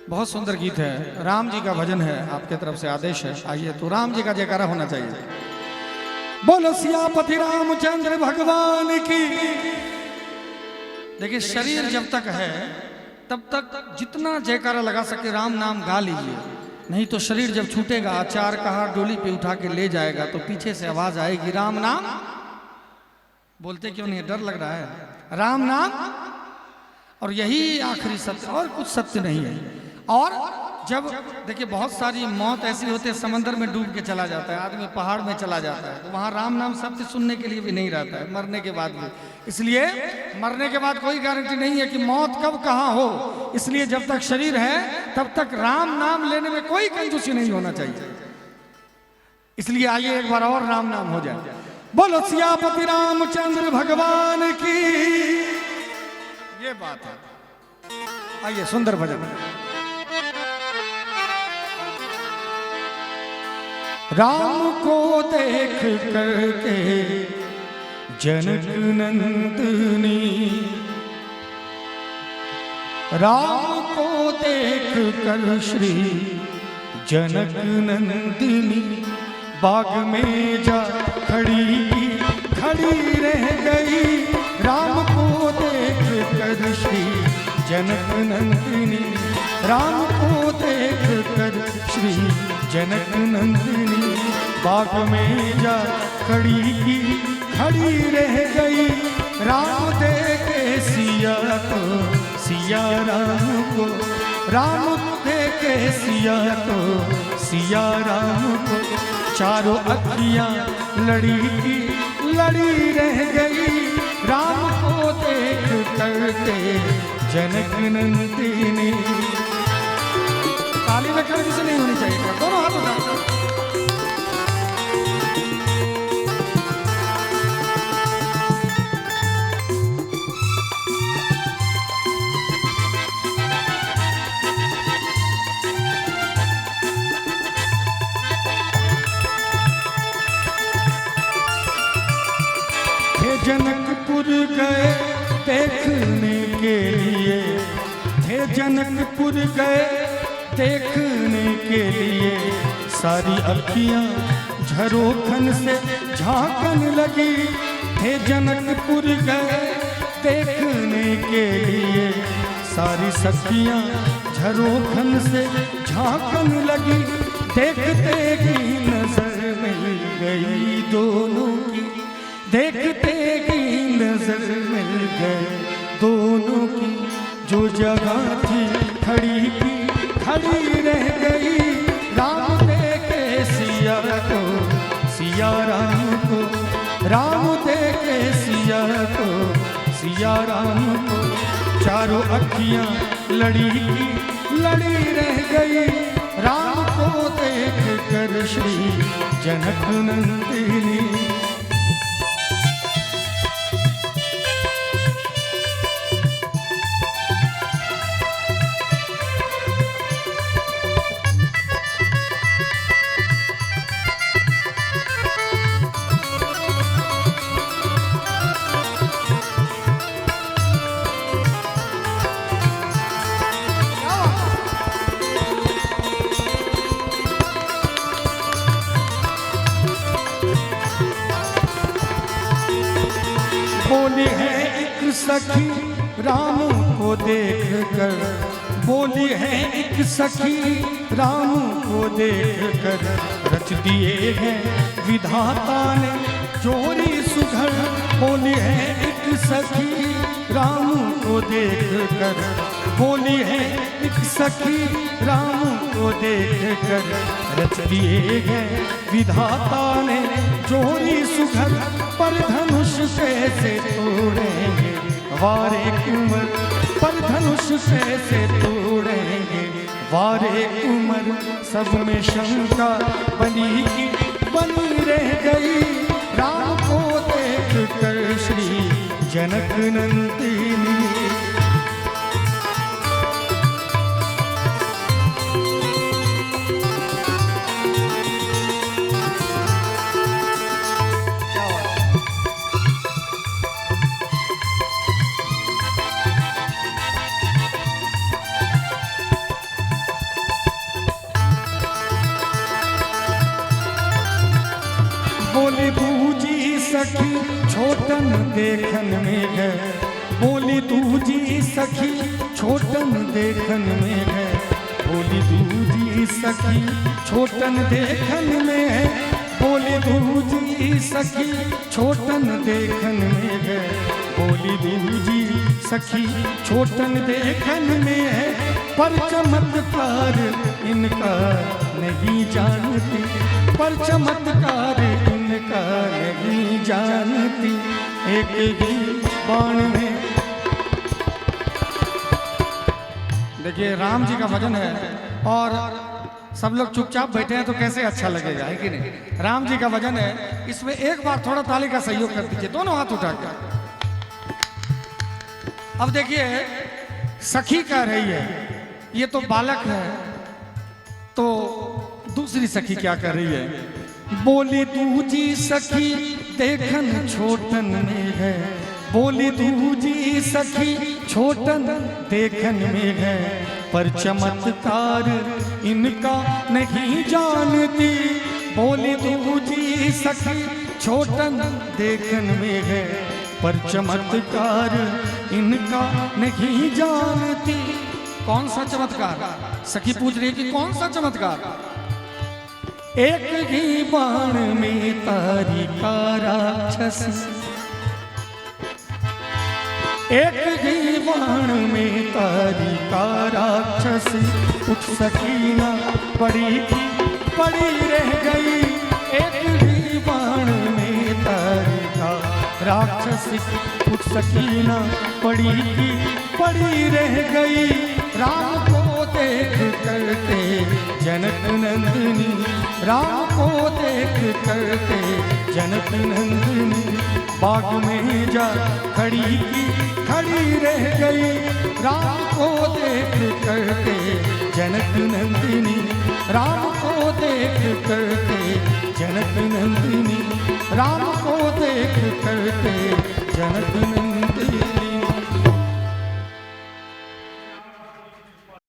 बहुत सुंदर गीत है, राम जी का भजन है, आपके तरफ से आदेश है। आइए तो राम जी का जयकारा होना चाहिए। बोलो सियापति रामचंद्र भगवान की। देखिए शरीर जब तक है तब तक जितना जयकारा लगा सके राम नाम गा लीजिए, नहीं तो शरीर जब छूटेगा, चार कहार डोली पे उठा के ले जाएगा तो पीछे से आवाज आएगी राम नाम। बोलते क्यों नहीं, डर लग रहा है। राम नाम, और यही आखिरी सत्य, और कुछ सत्य नहीं है। और जब देखिए बहुत सारी मौत ऐसी होती है, समंदर में डूब के चला जाता है आदमी, पहाड़ में चला जाता है, तो वहां राम नाम सत्य सुनने के लिए भी नहीं रहता है मरने के बाद भी। इसलिए मरने के बाद कोई गारंटी नहीं है कि मौत कब कहाँ हो, इसलिए जब तक शरीर है तब तक राम नाम लेने में कोई कंजूसी नहीं होना चाहिए। इसलिए आइए एक बार और राम नाम हो जाए। बोलो सियापति रामचंद्र भगवान की, ये बात है। आइए सुंदर भजन। राम को देख करके जनक नंदनी, राम को देख कर श्री जनक नंदिनी बाग में जा खड़ी रह गई। राम को देख कर श्री जनक नंदिनी, राम को देख कर श्री जनक नंदिनी बाग में जा खड़ी रह गई। राम देखे सिया को, सिया राम को, राम देखे सिया को, सिया राम को। चारों अखियां लड़ी रह गई। राम को देख करके जनक नंदिनी। ताली में खड़े से नहीं होनी चाहिए, दोनों हाथ उठा। जनकपुर गए देखने के लिए, थे जनकपुर गए देखने के लिए। सारी अखियां झरोखन से झांकन लगी। थे जनकपुर गए देखने के लिए, सारी सखियां झरोखन से झांकन लगी। देखते ही नजर मिल गई दोनों की, देखते ही नजर मिल गए दोनों की। जो जगह थी खड़ी रह गई। राम देखे सिया को, सिया राम को, राम देखे सिया को, सिया राम को। चारों अखियां लड़ी रह गई। राम को देख कर श्री जनक नंदिनी। बोली है एक सखी राम को देख कर, बोली है एक सखी राम को देख कर। रच दिए हैं विधाता ने जोड़ी सुघर। बोली है एक सखी राम को देख कर, बोली है एक सखी राम को देख कर। रच दिए हैं विधाता ने जोड़ी सुघर। पर धनुष कैसे तोड़ेंगे वारे कुंवर, पर धनुष कैसे तोड़ेंगे वारे कुंवर। सब में शंका बनी रह गई। राम को देख कर श्री जनक नंदिनी। सखी छोटन देखन में है, बोली दूजी सखी छोटन देखन में है, बोली दूजी सखी छोटन देखन में है, बोली दूजी सखी छोटन देखन में है, बोली दूजी सखी छोटन देखन में है, पर चमत्कार इनका नहीं जानती, पर चमत्कार इनका नहीं जानती, एक ही बाण में। देखिए राम जी का भजन है और सब लोग चुपचाप बैठे हैं तो कैसे अच्छा लगेगा, है कि नहीं। राम जी का भजन है, इसमें एक बार थोड़ा ताली का सहयोग कर दीजिए, दोनों हाथ उठा कर। अब देखिए सखी कह रही है, ये तो बालक है, तो दूसरी सखी क्या कर रही है, बोली दूजी सखी देखन छोटन में है, बोली दूजी सखी छोटन देखन में है, पर चमत्कार इनका नहीं जानती, बोली दूजी सखी छोटन देखन में है, पर चमत्कार इनका नहीं जानती। कौन सा चमत्कार? सखी पूछ रही है कि कौन सा चमत्कार? एक ही बाण में तारी का राक्षस, एक ही बाण में तारी का राक्षस, उठ सकी ना पड़ी रह गई, एक ही बाण में तारी का राक्षस, उठ सकी ना पड़ी रह गई, राम को देख करके जनक नंदिनी, राम को देख करके जनक नंदिनी, बाग में जा खड़ी रह गई, राम को देख करके जनक नंदिनी, राम को देख करके जनक नंदिनी, राम